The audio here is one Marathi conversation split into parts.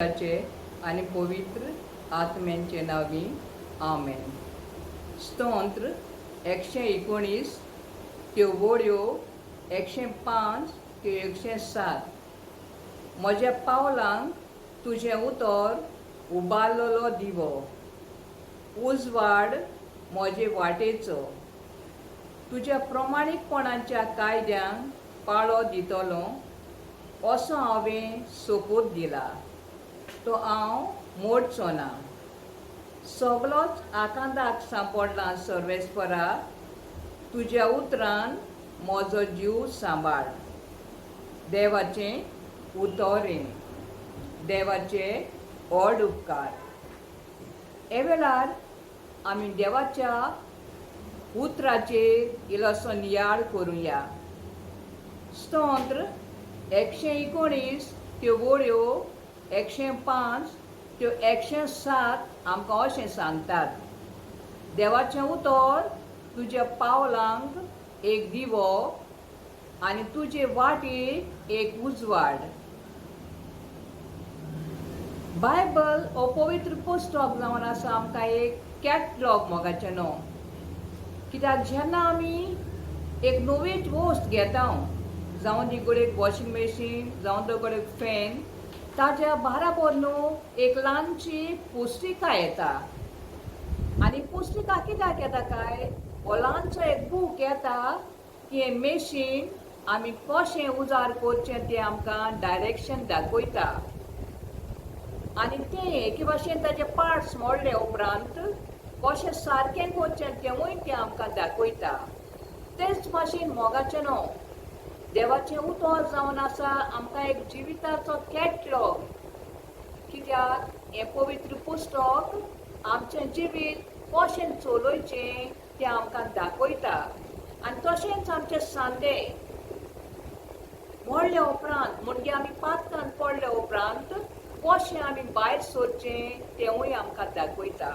चे आणि पवित्र आत्म्यांचे नावी आमेन. स्तोत्र 119 त्यो बोड्यो 105 ते 107. म्हज्या पावलांक तुझें उतर उबारलेलो दिवो, उजवाड म्हजे वाटेचो. तुज्या प्रमाणीकपणाच्या कायद्यांक पाळो दितलो असो हांवें सोपूत दिला. तो हांव मोडचो ना. सगलोच आकांताक सांपडला सर्वेस्परा. तुज्या उतरान म्हजो जीव सांबाळ. देवाचें उतोरें, देवाचे व्हड उपकार. हे वेळार आमी देवाच्या उतराचेर इल्लोसो नियाळ करुया. स्तोत्र 119 त्यो बोड्यो 105 त्यो 107 आमकां अशें सांगतात. देवाचें उतर तुज्या पावलांक एक दिवो आनी तुजे वाटेक एक उजवाड. बायबल हो पवित्र पुस्तक जावन आसा आमकां एक कॅटलॉग मोगाचें न्हू. कित्याक जेन्ना आमी एक नवीच वस्त घेता, जावं ती कडेन वॉशिंग मशीन, जावं तो कडेन फॅन, ताच्या बाराबर न्हू एक ल्हानशी पुस्तिका येता. आनी पुस्तिका कित्याक येता काय, हो ल्हानसो एक बूक येता की हें मशीन आमी कशें उजार करचें तें आमकां डायरेक्शन दाखयता. आनी तें एके भाशेन ताचे पार्ट्स मोडले उपरांत कशें सारकें करचें तेंवूय तें आमकां दाखयता. तेच भाशेन मोगाचें न्हू, देवाचें उतर जावन आसा आमकां एक जिविताचो कॅटलॉग. कित्याक हें पवित्र पुस्तक आमचें जिवीत कशें चलोवचें तें आमकां दाखयता. आनी तशेंच आमचें सांदें मोडले उपरांत, म्हणजे आमी पातकान पडले उपरांत कशें आमी भायर सरचें तेंवूय आमकां दाखयता.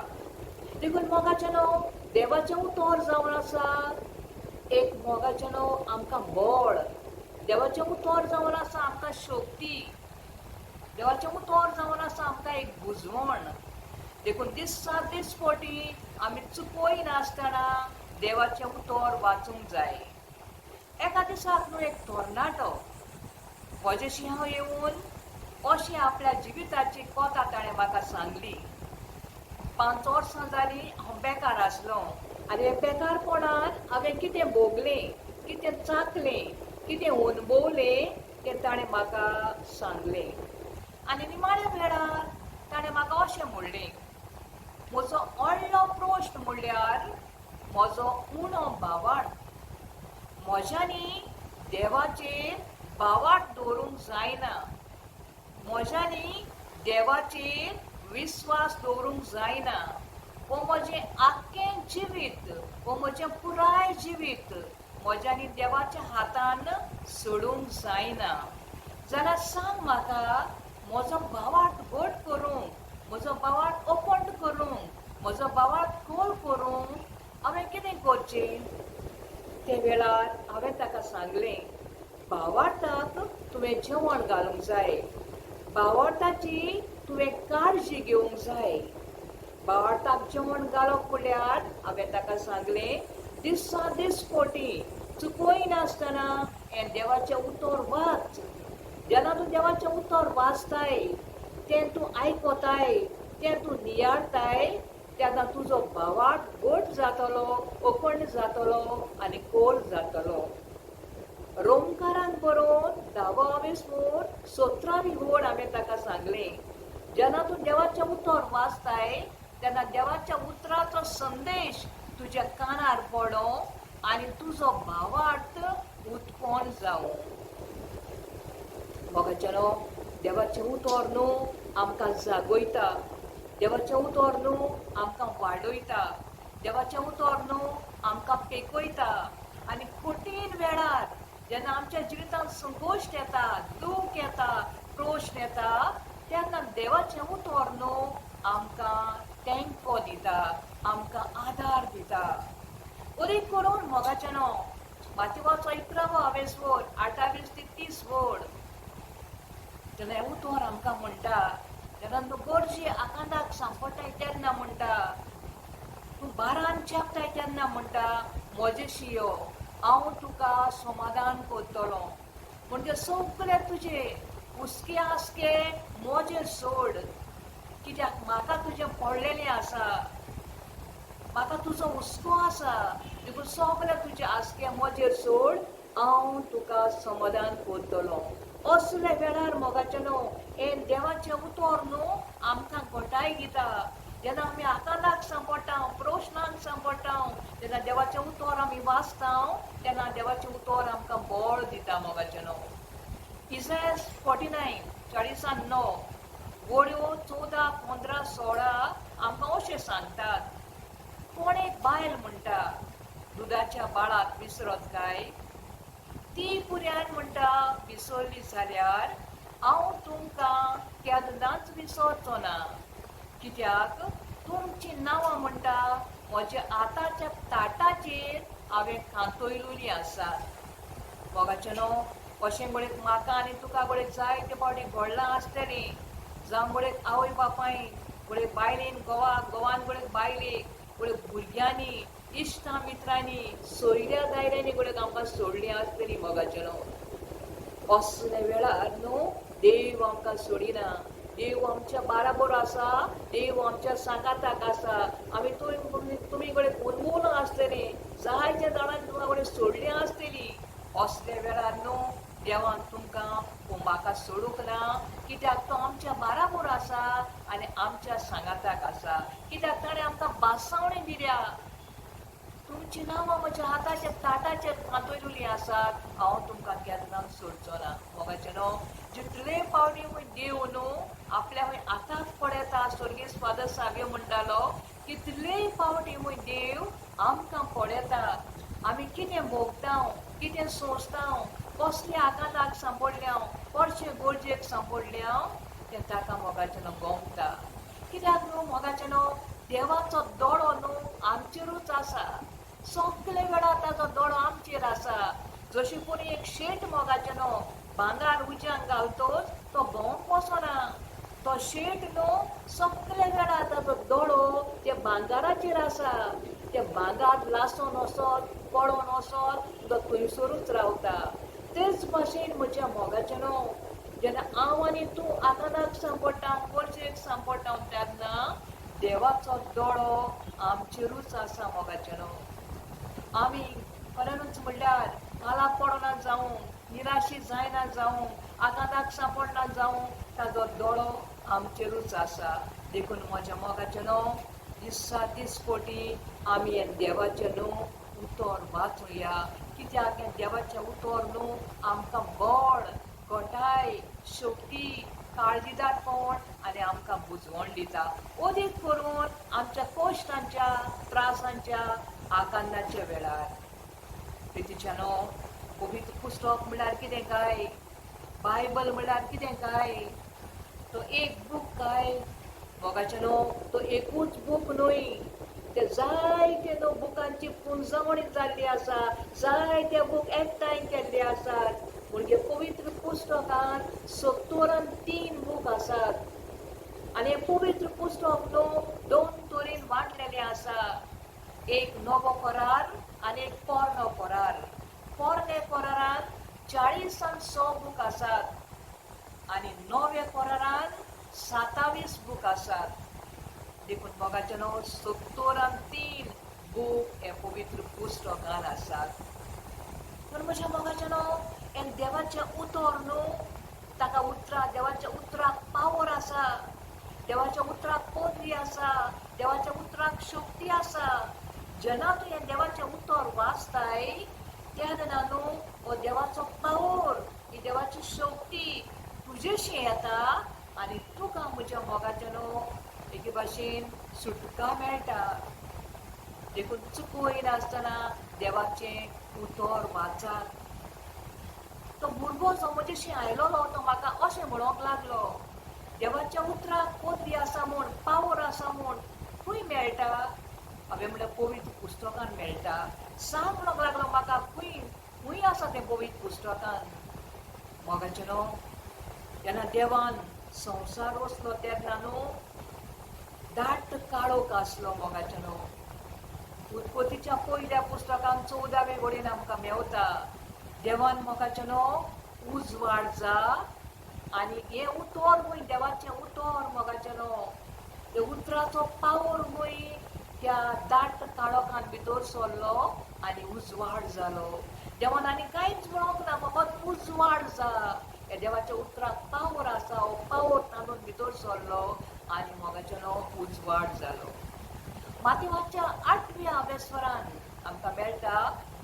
देखून मोगाचें न्हू, देवाचें उतर जावन आसा एक मोगाचें न्हू आमकां बळ. देवाचें उतर जावन आसा आमकां शक्ती. देवाचें उतर जावन आसा आमकां एक बुजवण. देखून दिसा दीस फावटी आमी चुकोय नासतना देवाचें उतर वाचूंक जाय. एका दिसाक न्हू एक तरणाटो म्हजेशी हांव येवन अशी आपल्या जिविताची कथा ताणें म्हाका सांगली. 5 वर्सां जालीं हांव बेकार आसलो आनी हे बेकारपणान हांवें कितें भोगलें, कितें चाखलें, कितें अनुभवलें तें ताणें म्हाका सांगलें. आनी निमाण्या वेळार ताणें म्हाका अशें म्हणलें, म्हजो व्हडलो प्रश्न म्हणल्यार म्हजो उणो भावार्थ. म्हज्यांनी देवाचेर भावार्थ दवरूंक जायना. म्हज्यांनी देवाचेर विस्वास दवरूंक जायना. हो म्हजें आख्खें जिवीत, हो म्हजें पुराय जिवीत म्हज्यांनी देवाच्या हातान सोडूंक जायना. जाल्यार सांग म्हाका, म्हजो भावार्थ घट करूंक, म्हजो भावार्थ अखंड करूंक, म्हजो भावार्थ खोल करूंक हांवें कितें करचें? ते वेळार हांवें ताका सांगलें, भावार्थाक तुवें जेवण घालूंक जाय, भावार्थाची तुवें काळजी घेवंक जाय. भावार्थाक जेवण घालप म्हणल्यार हांवें ताका सांगलें, दिसा दीस फावटी चुकोय नासतना हें देवाचें उतर वाच. जेन्ना तूं देवाचें उतर वाचताय, तें तूं आयकताय, तें तूं नियाळताय, तेन्ना तुजो भावार्थ घट जातलो, अखंड जातलो आनी खोल जातलो. रोमकारांक बरोवन 10वे स्वर 17वी ओळ हांवें ताका सांगलें, जेन्ना तूं देवाचें उतर वाचताय तेन्ना देवाच्या उतराचो संदेश तुज्या कानार पडो आनी तुजो भावार्थ उत्पन्न जावं. मोगाचें न्हू, देवाचें उतर न्हू आमकां जागयता. देवाचें उतर न्हू आमकां वाडयता. देवाचें उतर न्हू आमकां पेकयता. आनी कठीण वेळार जेन्ना आमच्या जिवितांत संकोश्ट येता, दूख येता, प्रश्न येता, तेन्ना देवाचें उतर न्हू आमकां तेंको दिता, आमकां आदार दिता. उरीक करून मोगाचें न्हू, माथेवाचो 11वे स्वर 28 ते 30 वड. तेन्ना हें उतर आमकां म्हणटा, तुझे आकांताक सांपडटाय तेन्ना म्हणटा, तूं बारान चेपताय तेन्ना म्हणटा, म्हजेशी यो, हांव तुका समाधान करतलो. म्हणजे सगळे तुजे हुस्के आसके म्हजेर सोड, कित्याक म्हाका तुजें पडलेलें आसा, म्हाका तुजो हुस्को आसा. देखून सगळे तुजे आसके म्हजेर सोड, हांव तुका समाधान करतलो. असले वेळार मोगाचेनो हे देवाचें उतर न्हू आमकां घटाय दिता. जेन्ना आमी आकांताक सांपडटा, प्रश्नांक सांपडटा, तेन्ना देवाचें उतर आमी वाचता, तेन्ना देवाचें उतर आमकां बळ दिता मोगाचेनो. इसायास 49 49:9 वळ्यो 14, 15, 16 आमकां अशें सांगतात. कोण एक बायल म्हणटा, दुदाच्या बाळाक विसरत काय? ती पुर्यान म्हणटा, विसरली जाल्यार हांव तुमकां केन्नाच विसरचो ना. कित्याक तुमची नांवां म्हणटा म्हज्या आतांच्या ताटाचेर हांवें खांतयलोलीं आसात. मोगाचेनो अशें म्हणत म्हाका आनी तुका बरें जायते फावटी घडलां आसतलीं. जावं बरें आवय बापाय बरें बायलेन घोवाक, घोवान बरें बायलेक, बरें भुरग्यांनी, इश्टां मित्रांनी, सोयऱ्या दायऱ्यांनी बरें आमकां सोडलीं आसतलीं मोगाचेनो. असले वेळार न्हू देव आमकां सोडिना. देव आमच्या बाराबर आसा, देव आमच्या सांगाताक आसा. आमी तुमी कडेन उरमून आसतलीं, जायत्या जाणांनी तुमकां कडेन सोडलीं आसतलीं. असले वेळार न्हू देवान तुमकां म्हाका सोडूंक ना, कित्याक तो आमच्या बाराबर आसा आनी आमच्या सांगाताक आसा. कित्याक ताणें आमकां बासावणी दिल्या. तुमची नांवां म्हज्या हाताच्या ताटाचेर खांतयलोलीं आसात, हांव तुमकां केन्नाच सोडचो ना. मोगाचेनो जितले फावटी देव न्हू आपल्या हाताक पडयता, स्वर्गीय फादर साबे म्हणटालो, कितलेय फावटी देव आमकां पडयता. आमी कितें भोगता, कितें सोंसता, कसले आकांताक सांपडल्या, परशे गरजेक सांपडल्या, तें ताका मोगाचेनो गमता. कित्याक न्हू मोगाचेनो देवाचो दोळो न्हू आमचेरूच आसा. सगळे वेळार ताचो दोळो आमचेर आसा. जशी कोणी एक शेट मोगाचेनो भांगार उज्यांक घालतोच तो भोंवंक वचना. तो शेट न्हू सगळे वेळार ताचो दोळो त्या भांगाराचेर आसा. ते भांगार लासून वचत, पडोन वचत, तो थंयसरूच रावता. तेच भाशेन म्हज्या मोगाचेनो जेन्ना हांव आनी तूं आकांताक सांपडटा, गरजेक सांपडटा, तेन्ना देवाचो दोळो आमचेरूच आसा मोगाचेनो. आमी खरेंच म्हणल्यार कालाक पडना जावं, निराशी जायना जावं, आकांताक सांपडना जावं, ताचो दोळो आमचेरूच आसा. देखून म्हज्या मोगाचेनो दिसा दिसपटी आमी हे देवाचें न्हू उतर वाचुया. कित्याक हें देवाचें उतर न्हू आमकां बळ, घटाय, शक्ती, काळजीदारपण आनी आमकां बुजवण दिता. अदीक करून आमच्या कश्टांच्या, त्रासांच्या, आकांताच्या वेळार. प्रितीच्यानो पवित्र पुस्तक म्हणल्यार कितें काय? बायबल म्हणल्यार कितें काय? तो एक बूक काय? मोगाचेनो तो एकूच बूक न्हय, ते जायते न्हू बुकांची पुंजवणी जाल्ली आसा. जायते बूक एकठांय केल्ले आसात. म्हणजे पवित्र पुस्तकांत 73 बूक आसात. आनी हे पवित्र पुस्तक न्हू 2 तरेन वांटलेलें आसा. एक नवो करार आनी एक पोरनो करार. पोरने करारांत 40 बूक आसात आनी नव्या करारांत 27 बूक आसात. देखून मोगाचेनो 73 बूक हे पवित्र पुस्तकांत आसात. पूण म्हज्या मोगाचेनो हे देवाचें उतर न्हू ताका उतरां, देवाच्या उतराक पावर आसा, देवाच्या उतराक पदवी आसा, देवाच्या उतराक शक्ती आसा. जेन्ना तूं हें देवाचें उतर वाचताय तेन्ना न्हू हो देवाचो पावर, ही देवाची शक्ती तुजेशी येता आनी तुका म्हज्या मोगाचेनो एके भाशेन सुटका मेळटा. देखून चुकूय नासतना देवाचें उतर वाचात. तो भुरगो जो म्हजेशी आयलोलो तो म्हाका अशें म्हणोंक लागलो, देवाच्या उतराक पदवी आसा म्हूण, पावर आसा म्हूण खंय मेळटा? हांवें म्हणलें पवित्र पुस्तकांत मेळटा. सांग म्हणूंक लागलो म्हाका, खंय आसा तें पवित्र पुस्तकांत? मोगाचेनो जेन्ना देवान संवसार रचलो तेन्ना न्हू दाट काळोख आसलो मोगाचेनो. उत्पत्तीच्या पयल्या पुस्तकान 14वे घडयेन आमकां मेवता देवान मोगाचेनो उजवाड जा आनी हें उतर खूंय देवाचें उतर मोगाचेनो. ते उतराचो पावर खूंय त्या दाट काळोखान भितर सरलो आनी उजवाड जालो. देवान आनी कांयच म्हणोंक ना, फकत उजवाड जा. हे देवाच्या उतराक पावर आसा, हो पावर तातूंत भितर सरलो आनी मोगाचेनो उजवाड जालो. माथेवाच्या 8व्या अभ्यासवरान आमकां मेळटा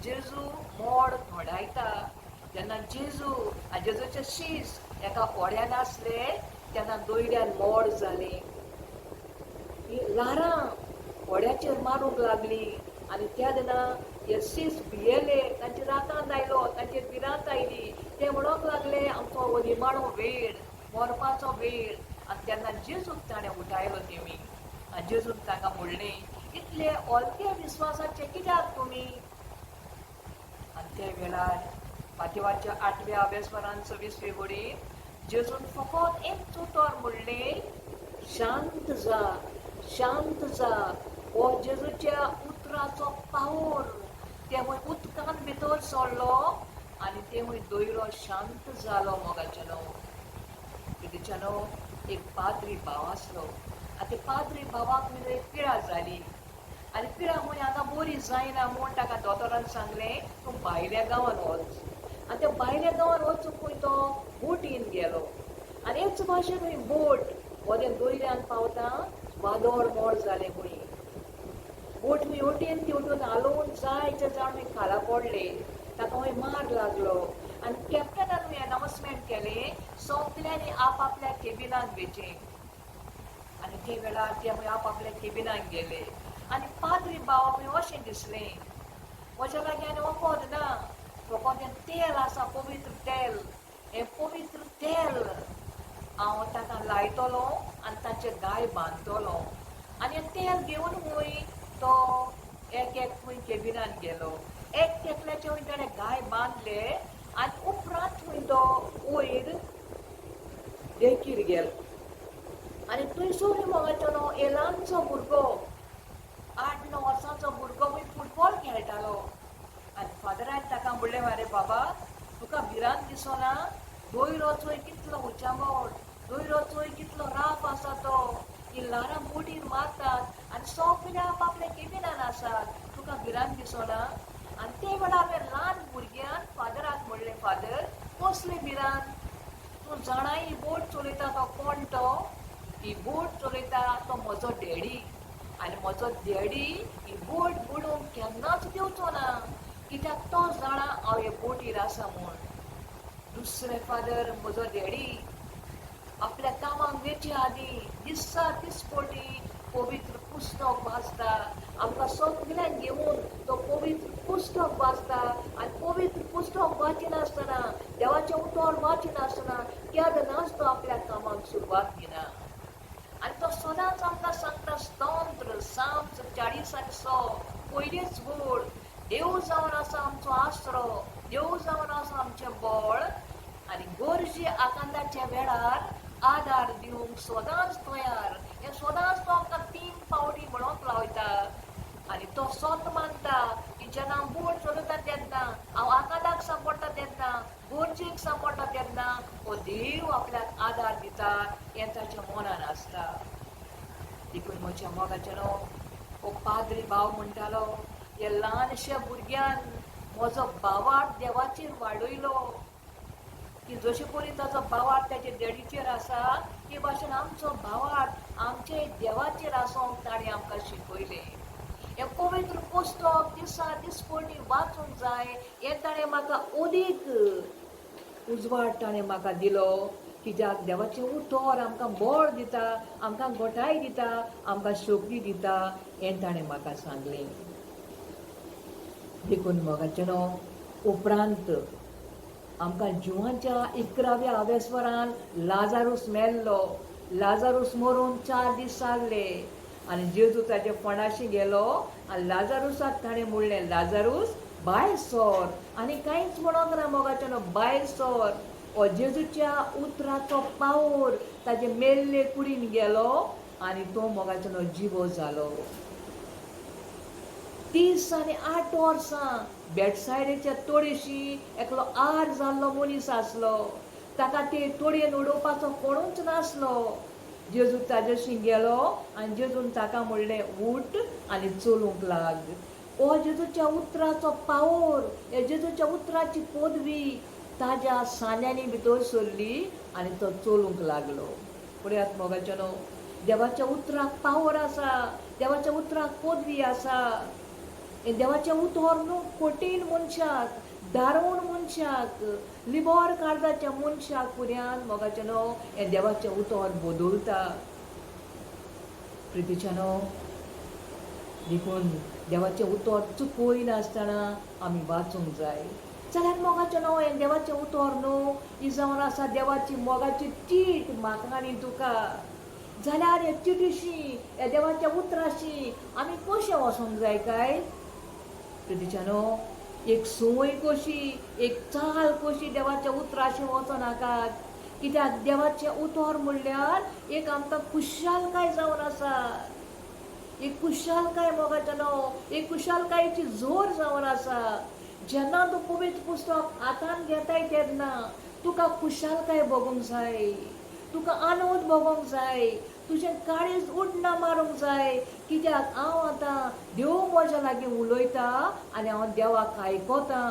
जेजू मोड घोडायता. जेन्ना जेजूचे शीस एका ओड्यान आसले तेन्ना दोयड्यान मोड जाली. लारां ओड्याचेर मारूंक लागली आनी त्या दिना हे शीस भियेले, तांचे रातांत आयलो, तांचेर भिरांत आयली. ते म्हणोंक लागले आमचो निमाणो वेळ, मरपाचो वेळ. आनी तेन्ना जेजूक ताणें उठयलो तेमी आनी जेजून तांकां म्हणलें, इतले अल्के विस्वासाचे कित्याक तुमी? आनी ते वेळार माथेवाच्या 8व्या अभ्यासवरान 26वी घडये जेजून फकत एक उतर म्हणलें, शांत जा, शांत जा. हो जेजूच्या उतराचो पावर ते खूंय उदकान भितर सरलो आनी ते खूंय दोयरो शांत जालो मोगाचेनो. कितेंच्यानो एक पाद्री भाव आसलो आनी ते पाद्री भावाक म्हणजे पिळा जाली आनी पिळा खूंय हांगा बरी जायना म्हूण ताका दोतोरान सांगलें तूं भायल्या गांवांत वच. आनी त्या भायल्या गांवांत वचून खूंय तो बोटीन गेलो आनी हेच भाशेन खूंय बोट वदें दोयऱ्यान पावता वादळ मोड जालें. खूंय बोट खूंय वटेन ती वटून हालोवन जायते जाण खूंय खाला पडले. ताका खूंय मार लागलो आनी कॅप्टनान खूंय अनाउन्समेंट केलें सगल्यांनी आपआपल्या केबिनांत वेचें. आनी ते वेळार ते खूंय आपआपल्या केबिनांत गेले आनी पाद्री भावाक खूंय अशें दिसलें म्हज्या लागीं वखद ना, फकत हें तेल आसा, पवित्र तेल. हें पवित्र तेल हांव ताका लायतलो आनी तांचे गाय बांदतलो. आनी हें तेल घेवन खूंय तो एक खूंय केबिनांत गेलो. एक तेकल्याचे खूंय ताणें गाय बांदले आनी उपरांत खूंय तो वयर देखीर गेलो. आनी थंयसर मोगाचेनो एक ल्हानसो भुरगो 8-9 वर्सांचो भुरगो खूंय फुटबॉल खेळटालो. आनी फादरान ताका म्हणलें, अरे बाबा तुका भिरांत दिसना? दोयरो चोय कितलो उचांबळ, दोयरो चोय कितलो राफ आसा तो. ही ल्हारां बोटीन मारतात आनी सगळे आपआपल्या केबिनान आसात. तुका भिरांत दिसना? आनी ते वेळार हांवें ल्हान भुरग्यान फादराक म्हणलें, फादर कसली भिरांत? तूं जाणा ही बोट चलयता तो कोण तो? ही बोट चलयता तो म्हजो डॅडी. आनी म्हजो डॅडी ही बोट बुडोवंक केन्नाच दिवचो ना, कित्याक तो जाणा हांव हे बोटीर आसा म्हूण. दुसरे फादर म्हजो डॅडी आपल्या कामाक वेचे आदीं दिसा दिसपटी पवित्र पुस्तक वाचता. आमकां सगल्यांक घेवन तो पवित्र पुस्तक वाचता आनी पवित्र पुस्तक वाचिनासतना, देवाचें उतर वाचिनासतना केन्नाच तो आपल्या कामाक सुरवात दिना. आनी तो सदांच आमकां सांगता स्तोत्र साम्स 40:6 पयलींच वड, देव जावन आसा आमचो आसरो, देव जावन आसा आमचें बळ आनी गरजे आकांताच्या वेळार आदार दिवंक सदांच तयार. हें सदांच तो आमकां 3 फावटी म्हणोंक लायता. आनी तो सोत मानता की जेन्ना हांव बोट चलयता तेन्ना, हांव आकांताक सांपडटा तेन्ना, गरजेक सांपडटा तेन्ना हो देव आपल्याक आदार दिता हें ताच्या मनान आसता. देखून म्हज्या मोगाचेनो हो पाद्री भाव म्हणटालो, हे ल्हानशे भुरग्यान म्हजो भावार्थ देवाचेर वाडयलो की जशे परी ताचो भावार्थ ताचे डॅडीचेर आसा ते भाशेन आमचो भावार्थ आमचे देवाचेर आसोंक ताणें आमकां शिकयलें. हें पवित्र पुस्तक दिसा दिसपटी वाचूंक जाय हें ताणें म्हाका अदीक उजवाड ताणें म्हाका दिलो. कित्याक देवाचें उतर आमकां बळ दिता, आमकां घोटाय दिता, आमकां शक्ती दिता हें ताणें म्हाका सांगलें. देखून मोगाचेनो उपरांत आमकां जिवाच्या 11व्या अभ्यासवरान लाजारूस मेल्लो. लाजारूस मरून 4 दीस जाल्ले आनी जेजू ताचे फणाशी गेलो आनी लाजारूसाक ताणें म्हणलें, लाजारूस भायर सर. आनी कांयच म्हणोंक ना मोगाचेनो, भायर सर. हो जेजूच्या उतराचो पावर ताचे मेल्ले कुडीन गेलो आनी तो मोगाचेलो जिवो जालो. 30 आनी 8 वर्सां बेडसायडीच्या तोडेशी एकलो आर जाल्लो मनीस आसलो. ताका ते तोडयेन उडोवपाचो कोणूच नासलो. जेजू ताजेशी गेलो आनी जेजून ताका म्हणलें, उठ आनी चलूंक लाग. हो जेजूच्या उतराचो पावर, हे जेजूच्या उतराची पदवी ताज्या सान्यांनी भितर सरली आनी तो चलूंक लागलो. पळयात मोगाचेनो, देवाच्या उतराक पावर आसा, देवाच्या उतराक पदवी आसा. हे देवाचें उतर न्हू फटीन मनशाक, दारुण मनशाक, लिबोर काळजाच्या मनशाक फुड्यान मोगाचेनो हें देवाचें उतर बदलता. प्रितीच्यानो, देखून देवाचें उतर चुकोय नासतना आमी वाचूंक जाय. जाल्यार मोगाचेनो हें देवाचें उतर न्हू ही जावन आसा देवाची मोगाची चीट म्हाका आनी तुका. जाल्यार हे चिटीशी, ह्या देवाच्या उतराशी आमी कशें वचोंक जाय काय? प्रितीच्यानो, एक संवय कशी, एक चाल कशी देवाच्या उतराशी वचनाकात. कित्याक देवाचें उतर म्हणल्यार एक आमकां खुशालकाय जावन आसा. एक खुशालकाय मोगाचेनो, एक खुशालकायेची जोर जावन आसा. जेन्ना तूं पवित्र पुस्तक हातान घेताय तेन्ना तुका खुशालकाय भोगूंक जाय, तुका आनंद भोगूंक जाय, तुजें काळीज उड्डां मारूंक जाय. कित्याक हांव आतां देव म्हज्या लागीं उलयता आनी हांव देवाक आयकतां.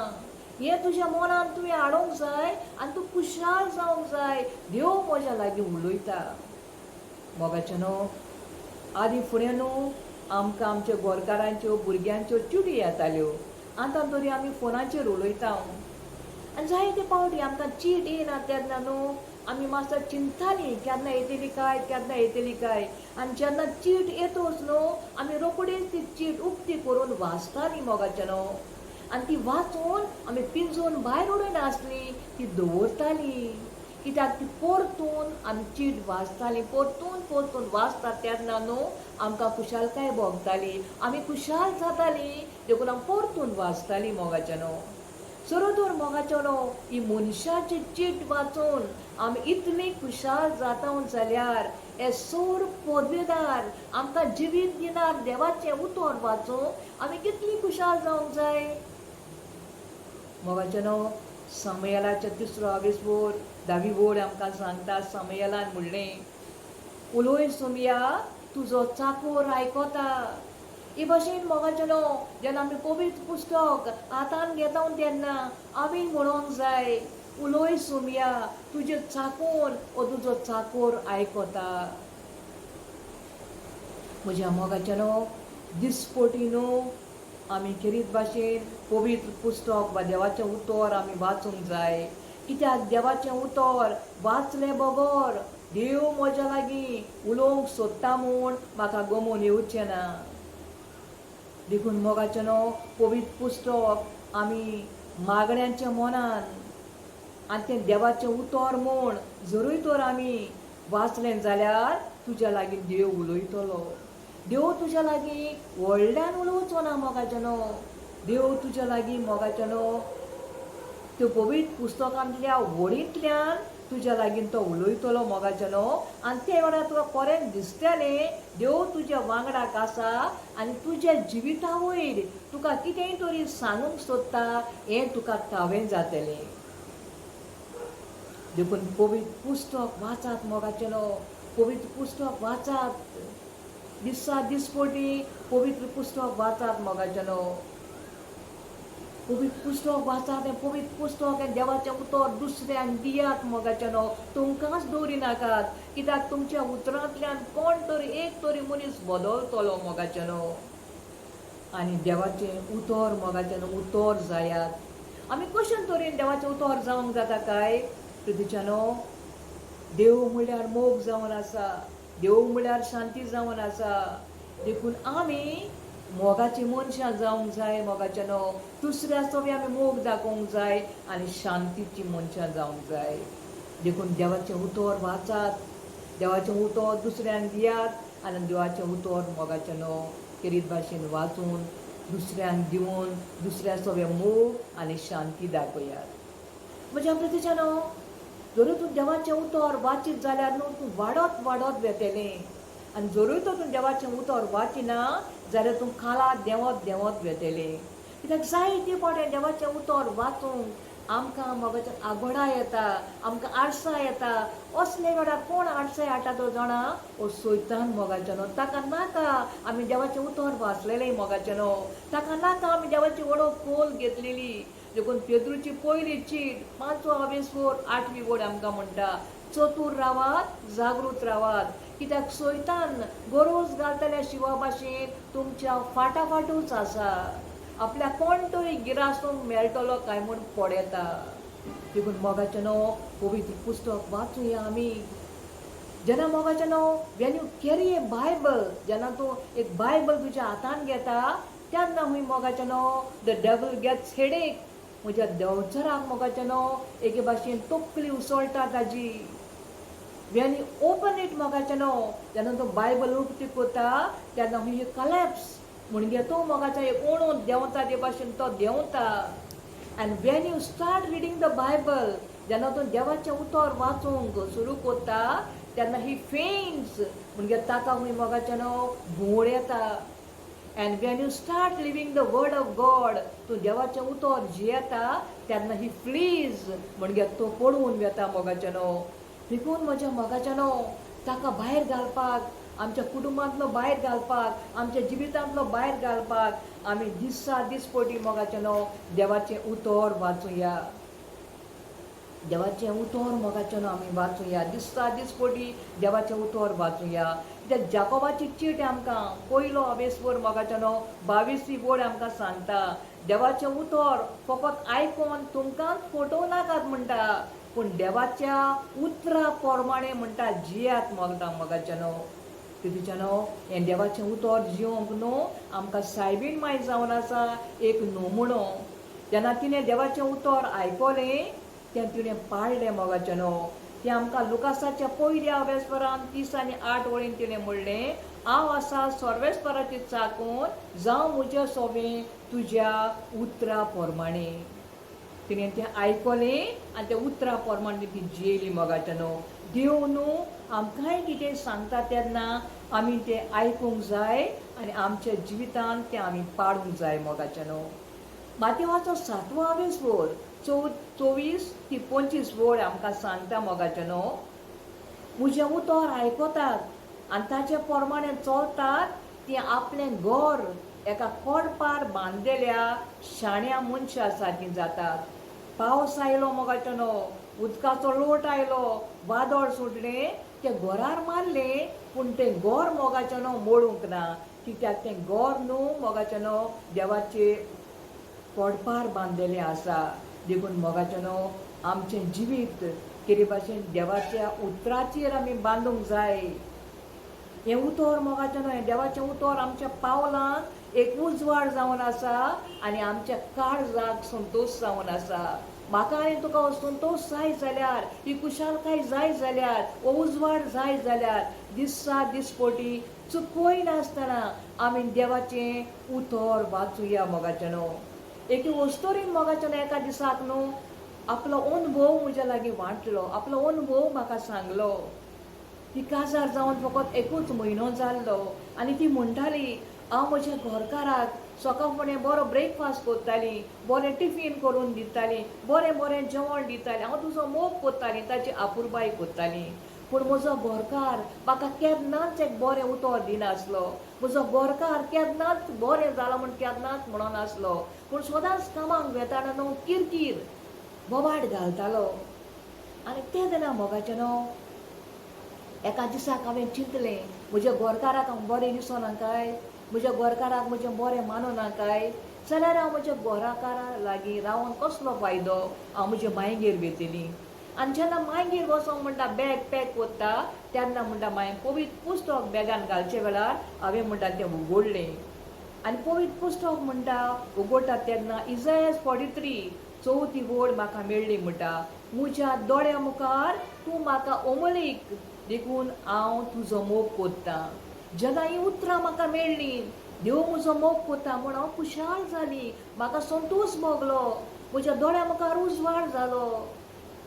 हें तुज्या मनान तुवें हाडूंक जाय आनी तूं खुशाल जावंक जाय. देव म्हज्या लागीं उलयता. मोगाचेनो, आदी फुडें न्हू आमकां आमच्या गोरकारांच्यो भुरग्यांच्यो चिटी येताल्यो. आतां तरी आमी फोनाचेर उलयता. आनी जायते पावटी आमकां चीट येयना तेन्ना न्हू आमी मातसो चिंततालीं केन्ना येतली काय, केन्ना येतली काय. आनी जेन्ना चीट येतोच न्हू आमी रोखडीच ती चीट उक्ती करून वाचतालीं मोगाचेनो. आनी ती वाचून आमी पिंजून भायर उडयनासली, ती दवरतालीं. कित्याक ती परतून आमी चीट वाचतालीं. परतून परतून वाचता तेन्ना न्हू आमकां खुशालकाय भोगताली, आमी खुशाल जातालीं. देखून आमी परतून वाचतालीं मोगाचेनो. सरो तर मोगाचेनो, ही मनशाची चीट वाचून आमी इतली खुशाल जाता जाल्यार हे सौर पदवेदार आमकां जिवीत दिनार देवाचें उतर वाचून आमी कितली खुशाल जावंक जाय. मोगाचेनो, सामुएलाच्या 3 वोर 10 वोड आमकां सांगता. सामुएलान म्हणलें, उलोय सोमया, तुजो चाकोर आयकता. हे भाशेन मोगाचेनो, जेन्ना आमी पवित्र पुस्तक हातान घेता तेन्ना आमी म्हणोंक जाय, उलोय सोमया, तुजें चाकोर वो तुजो चाकोर आयकता. म्हज्या मोगाचेनो, दिसपटी न्हू आमी खेरीत भाशेन पवित्र पुस्तक वा देवाचें उतर आमी वाचूंक जाय. कित्याक देवाचें उतर वाचलें बगर देव म्हज्या लागीं उलोवंक सोदता म्हूण म्हाका गमून येवचें ना. देखून मोगाचेनो, पवित्र पुस्तक आमी मागण्यांच्या मनान आनी तें देवाचें उतर म्हूण जरूय तर आमी वाचलें जाल्यार तुज्या लागीं देव उलयतलो. देव तुज्या लागीं व्हडल्यान उलोवचो ना मोगाचेनो. देव तुज्या लागीं मोगाचेनो त्यो पवित्र पुस्तकांतल्या व्हडींतल्यान तुज्या लागीं तो उलयतलो मोगाचेनो. आनी ते वेळार तुका खरें दिसतलें देव तुज्या वांगडाक आसा आनी तुज्या जिविता वयर तुका कितेंय तरी सांगूंक सोदता हें तुका ठावें जातलें. देखून पवित्र पुस्तक वाचात मोगाचेनो, पवित्र पुस्तक वाचात. दिसा दिसपटी पवित्र पुस्तक वाचात मोगाचेनो. पवित्र पुस्तक वाचात. हें पवित्र पुस्तक हें देवाचें उतर दुसऱ्यांक दियात मोगाचेनो. तुमकांच दवरिनाकात. कित्याक तुमच्या उतरांतल्यान कोण तरी एक तरी मनीस बदलतलो मोगाचेनो. आनी देवाचें उतर मोगाचेनो उतर जायात. आमी कशें तरेन देवाचें उतर जावंक जाता काय? प्रितीच्यानो, देव म्हणल्यार मोग जावन आसा. देव म्हणल्यार शांती जावन आसा. देखून आमी मोगाची मनशां जावंक जाय मोगाचेनो. दुसऱ्या सोबी आमी मोग दाखोवंक जाय आनी शांतीची मनशां जावंक जाय. देखून देवाचें उतर वाचात. देवाचें उतर दुसऱ्यांक दियात आनी देवाचें उतर मोगाचेनो खेरीत भाशेन वाचून दुसऱ्यांक दिवन दुसऱ्या सोबे मोग आनी शांती दाखयात. म्हज्या प्रितीच्यानो, जर तूं देवाचें उतर वाचीत जाल्यार न्हू तूं वाडत वाडत वेतलें. आनी जरूय तर तूं देवाचें उतर वाचिना जाल्यार तूं काळा देंवत देंवत वेतलें. कित्याक जायते फावटी देवाचें उतर वाचूंक आमकां मोगाचें आगोडां येता, आमकां आडसां येता. असले वेळार कोण आडसाय हाडटा तो जाणा? हो सैतान मोगाचें न्हू. ताका नाका आमी देवाचें उतर वाचलेलें मोगाचें न्हू. ताका नाका आमी देवाची वडो खोल घेतलेली. देखून पेद्रूची पयली चीट 5:8 वड आमकां म्हणटा, चतूर रावात, जागृत रावात. कित्याक सैतान गरोज घालतल्या शिवा भाशेन तुमच्या फाटाफाटूच आसा. आपल्या कोण तरी गिरासूंक मेळटलो काय म्हूण पडयता. देखून मोगाचें न्हू, पवित्र पुस्तक वाचुया आमी. जेन्ना मोगाचें न्हू, Wien you carry A Bible, जेन्ना तूं एक बायबल तुज्या हातान घेता तेन्ना हूंय मोगाचें न्हू, द डेवल गेट्स हेडेक. म्हज्या देंवचाराक मोगाचें न्हू एके भाशेन तकली उसळटा ताजी. वेन यू ओपन इट मोगाचें न्हू, जेन्ना तूं बायबल उक्ती कोता तेन्ना हूंय कलॅप्स म्हणजे तो मोगाचो एक ओणून देंवता ते भाशेन तो देंवता. आनी Wien you start reading the Bible, जेन्ना तूं देवाचें उतर वाचूंक सुरू कोत्ता तेन्ना ही फेन्स म्हणजे ताका हूंय मोगाचें न्हू भोंवड येता. And when you start living the word of God, तूं देवाचें उतर जियेता तेन्ना ही फ्लीज म्हणजे तो पडून वेता मोगाचें न्हू. देखून म्हज्या मोगाचें न्हू, ताका भायर घालपाक, आमच्या कुटुंबांतलो भायर घालपाक, आमच्या जिवितांतलो भायर घालपाक आमी दिसा दिसपटी मोगाचें न्हू देवाचें उतर वाचुया. देवाचें उतर मोगाचें न्हू आमी वाचुया. दिसा दिसपटी देवाचें उतर वाचुया. कित्याक जाकोबाची चीट आमकां पयलो अवेस्वर मोगाचें न्हू 22वी वड आमकां सांगता, देवाचें उतर फकत आयकोन तुमकांच फटोव नाकात म्हणटा, पूण देवाच्या उतरा प्रमाणें म्हणटा जियात मोगाचें न्हू. कितेंचें न्हू, हें देवाचें उतर जियोंक न्हू आमकां सायबीण माय जावन आसा एक नमुनो. जेन्ना तिणें देवाचें उतर आयकलें तें तिणें पाळलें मोगाचें न्हू. तें आमकां लुकासाच्या पयल्या अवेस्परान 30 आनी 8 वळीन तिणें म्हणलें, हांव आसा सर्वेस्पराची चाकून, जावं म्हजें सोबें तुज्या उतरा प्रमाणें. तिणें तें आयकलें आनी त्या उतरा प्रमाणें ती जियेली मोगाचें न्हू. देव न्हू आमकांय कितें सांगता तेन्ना आमी तें आयकूंक जाय आनी आमच्या जिवितांत तें आमी पाळूंक जाय मोगाचें न्हू. मातेवाचो 7वो अवेस्वर 24 ते 25 वड आमकां सांगता मोगाचें न्हू, म्हजें उतर आयकतात आनी ताचे प्रमाणें चलतात ती आपलें घर एका कोडपार बांदलेल्या शाण्या मनशा सारकीं जातात. पावस आयलो मोगाचें न्हू, उदकाचो लोट आयलो, वादळ सुटलें, तें घरार मारलें पूण तें घर मोगाचें न्हू मोडूंक ना. कित्याक तें घर न्हू मोगाचें न्हू देवाचे कोडपार बांदलेलें आसा. देखून मोगाचें न्हू आमचें जिवीत कितें भाशेन देवाच्या उतराचेर आमी बांदूंक जाय. हें उतर मोगाचें न्हू, हें देवाचें उतर आमच्या पावलांक एक उजवाड जावन आसा आनी आमच्या काळजाक संतोश जावन आसा. म्हाका आनी तुका हो संतोश जाय जाल्यार, ही कुशालकाय जाय जाल्यार, हो उजवाड जाय जाल्यार दिसा दिसपटी चुकय नासतना आमी देवाचें उतर वाचुया मोगाचें न्हू. एक वस्तोरीन मोगाचें न्हू एका दिसाक न्हू आपलो अनुभव म्हज्या लागीं वांटलो, आपलो अनुभव म्हाका सांगलो. ती काजार जावन फकत एकूच म्हयनो जाल्लो आनी ती म्हणटाली, हांव म्हज्या घरकाराक सकाळ फुडें बरो ब्रेकफास्ट करताली, बरें टिफीन करून दिताली, बरें बरें जेवण दिताली, हांव तुजो मोग कोत्ताली, ताची आपुरबाय कोत्ताली. पूण म्हजो घरकार म्हाका केन्नाच एक बरें उतर दिनासलो. म्हजो घरकार केन्नाच बरें जालां म्हूण केन्नाच म्हणनासलो. पूण सदांच कामाक वेताना न्हू किरकीर बोवाड घालतालो. आनी तें जाल्यार मोगाचें न्हू. एका दिसाक हांवें चिंतलें, म्हज्या घरकाराक हांव बरें दिसना काय, म्हज्या घरकाराक म्हजें बरें मानना काय, जाल्यार हांव म्हज्या घरकारा लागीं रावन कसलो फायदो. हांव म्हज्या मायगेर वेतलीं. आनी जेन्ना मायगेर वचोंक म्हणटा बॅग पॅक कोत्ता तेन्ना म्हणटा मागीर पवित्र पुस्तक बॅगान घालचे वेळार हांवें म्हणटा तें उगडलें आनी पवित्र पुस्तक म्हणटा उगडटा तेन्ना इसायास 43 चवथी वड म्हाका मेळ्ळी म्हणटा, म्हज्या दोळ्या मुखार तूं म्हाका ओमलीक, देखून हांव तुजो मोग कोत्तां. जेन्ना ही उतरां म्हाका मेळ्ळीं, देव म्हजो मोग कोत्ता म्हूण हांव खुशाल जाली, म्हाका संतोश भोगलो, म्हज्या दोळ्या मुखार उजवाड जालो.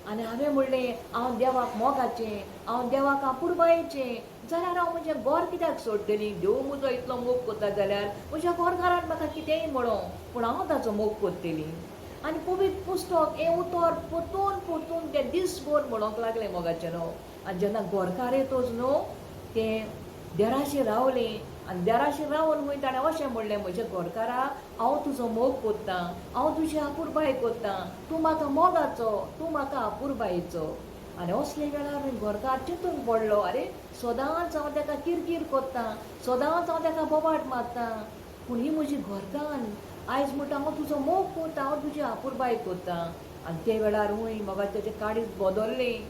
आनी हांवें म्हणलें हांव देवाक मोगाचें, हांव देवाक आपुरबायेचें, जाल्यार हांव म्हजें घर कित्याक सोडटलीं? देव म्हजो इतलो मोग कोत्ता जाल्यार म्हज्या घरकारान म्हाका कितेंय म्हणो, पूण हांव ताचो मोग कोत्तलीं. आनी पवित्र पुस्तक हें उतर परतून परतून तें दिसभर म्हणोंक लागलें मोगाचें न्हू. आनी जेन्ना घरकार येतोच न्हू तें देराशें रावलीं आनी देराशें रावन वयर ताणें अशें म्हणलें, म्हज्या घरकारा हांव तुजो मोग कोत्तां, हांव तुजी आपुरबाय कोत्तां, तूं म्हाका मोगाचो, तूं म्हाका आपुरबायेचो. आनी असले वेळार घरकार चिंतून पडलो, आरे सदांच हांव ताका किरकीर कोत्तां, सदांच हांव ताका बोबाट मारतां, पूण ही म्हजी घरकान्न आयज म्हणटा हांव तुजो मोग कोत्तां, हांव तुजी आपुरबाय कोत्तां. आनी ते वेळार हूंय म्हाका तेजें काळीज बदल्लें.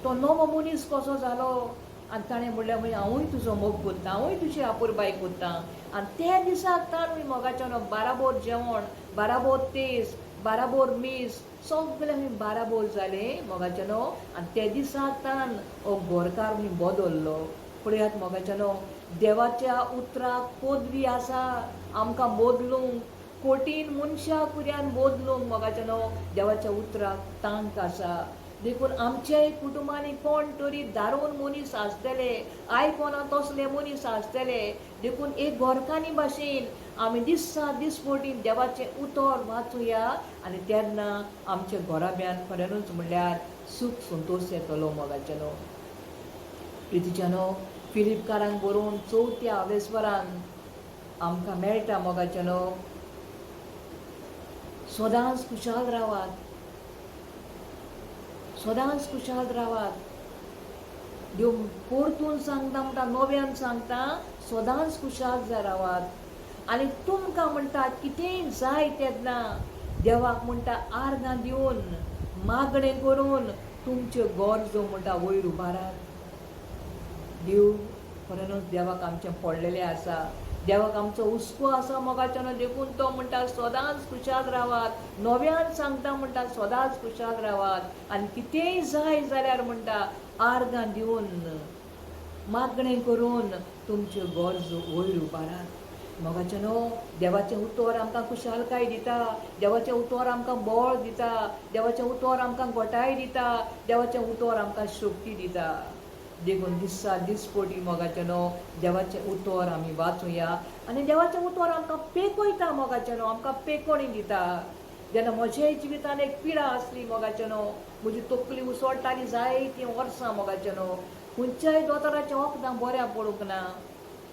तो नवो मनीस कसो जालो आनी ताणें म्हणलें मागीर हांवूय तुजो मोग कोत्तां, हांवूय तुजी आपुरबाय कोत्तां. आनी ते दिसाक ताणूय मोगाचें बाराबोर जेवण, बाराबोर तेस, बाराबोर मीस सगळें हूंय बाराबोर जालें मोगाचें न्हू. आनी ते दिसाक ताण हो घरकार हूंय बदल्लो. पळयात मोगाचें न्हू, देवाच्या उतराक पदवी आसा आमकां बदलूंक, कोटीन मनशां कुऱ्यान बदलूंक मोगाचें न्हू देवाच्या उतराक तांक आसा. देखून आमच्याय कुटुंबांनी कोण तरी दारून मनीस आसतले, आयकोना तसले मनीस आसतले. देखून एक घरकान्नी भाशेन आमी दिसा दिसपटी देवाचें उतर वाचुया आनी तेन्ना आमच्या घराब्यान खरेंच म्हणल्यार सूख संतोश येतलो मोगाचें न्हू. प्रितीच्या न्हू फिलिपकारांक बरोवन 4थ्या आवेस्वरान आमकां मेळटा मोगाचें न्हू, सदांच खुशाल रावात, सदांच खुशाल रावात. देव परतून सांगता म्हणटा, नव्यान सांगता, सदांच खुशाल रावात. आनी तुमकां म्हणटा कितेंय जाय तेन्ना देवाक म्हणटा आर्गां दिवन मागणें करून तुमच्यो गरजो म्हणटा वयर उबारात. देव खरेंच देवाक आमचें पडलेलें आसा, देवाक आमचो हुस्को आसा मोगाचें न्हू. देखून तो म्हणटा सदांच खुशाल रावात, नव्यान सांगता म्हणटा सदांच खुशाल रावात. आनी कितेंय जाय जाल्यार म्हणटा आर्गां दिवन मागणें करून तुमच्यो गरजो वयर उबारात. मोगाचें न्हू देवाचें उतर आमकां खुशालकाय दिता, देवाचें उतर आमकां बळ दिता, देवाचें उतर आमकां घोटाय दिता, देवाचें उतर आमकां शक्ती दिता. देखून दिसा दिसपटी मोगाचें न्हू देवाचें उतर आमी वाचुया आनी देवाचें उतर आमकां पेकयता मोगाचें न्हू, आमकां पेकोणी दिता. जेन्ना म्हजेय जिवितान एक पिडा आसली मोगाचें न्हू, म्हजी तकली उसळटाली जायतीं वर्सां मोगाचें न्हू, खंयच्याय दोतोराचें वखदां बऱ्या पडूंक ना.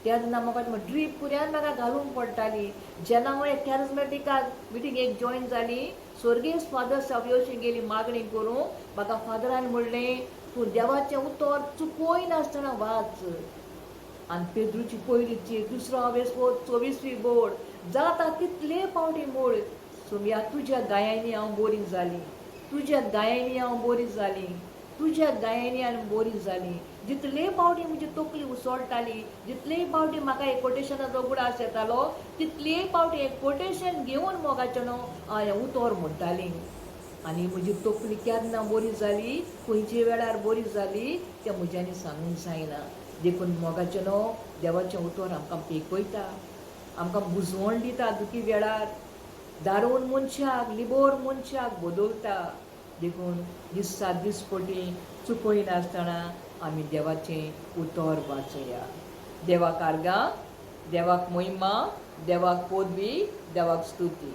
तेन्ना म्हाका ड्रीप कुऱ्यान म्हाका घालूंक पडटाली. जेन्ना हांव एक कॅरिझमॅटिकाक मिटींगेक जॉयन जाली, स्वर्गीय फादर सावयशी गेली मागणी करूं, म्हाका फादरान म्हणलें तूं देवाचें उतर चुकोय नासतना वाच. आनी पेद्रूची पयलीची दुसरो आवेस्वो 24वी बोड जाता तितले पावटी म्हूण सोमया तुज्या गायांनी हांव बरी जाली, तुज्या गायांनी हांव बरी जाली, तुज्या गायांनी हांव बरी जाली. जितले पावटी म्हजी तकली उसळटाली, जितलेय पावटी म्हाका एक कोटेशनाचो उगडास येतालो, तितलेय पावटी एक कोटेशन घेवन मोगाचें न्हू हांव हें उतर म्हणटालीं. आनी म्हजी तकली केन्ना बरी जाली, खंयचे वेळार बरी जाली तें म्हज्यांनी सांगूंक जायना. देखून मोगाचें न्हू देवाचें उतर आमकां पेकयता, आमकां बुजवण दिता दुखी वेळार, दारून मनशाक लिबोर मनशाक बदलता. देखून दिसा दिसपटी चुकोय नासतना आमी देवाचें उतर वाचुया. देवाक आर्गां, देवाक महिमा, देवाक पदवी, देवाक स्तुती.